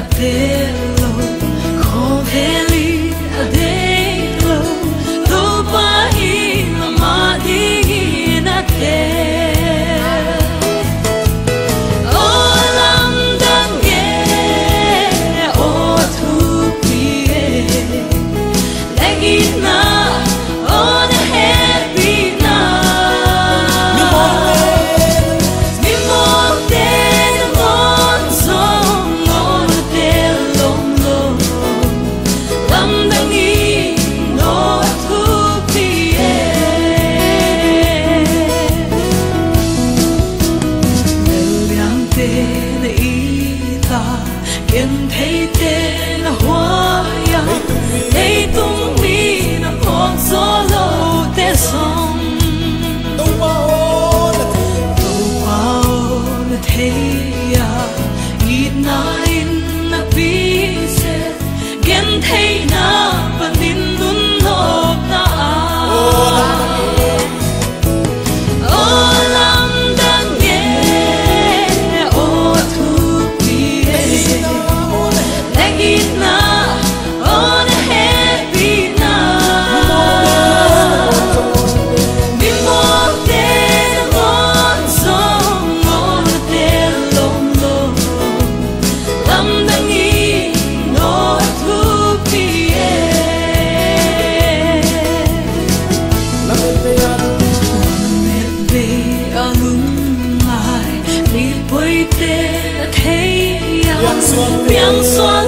adelo Koveli adelo Lupa ima digin atel O Lamdang E O tupie Legit na O the happy na Lamdang E no tupie Lamdang te na ita Ken thấy te na hoa ya Thấy tung mi na phong gió lâu te sông Đâu bao na thấy ya Ít na in na bi se Ken thấy na panin nun hop na O Lamdang E O tupie Legit na O the happy na Bimok te na mon song O te lom lom Lamdang E no tupie Lamet be alung ai Li poi te thấy yang xuân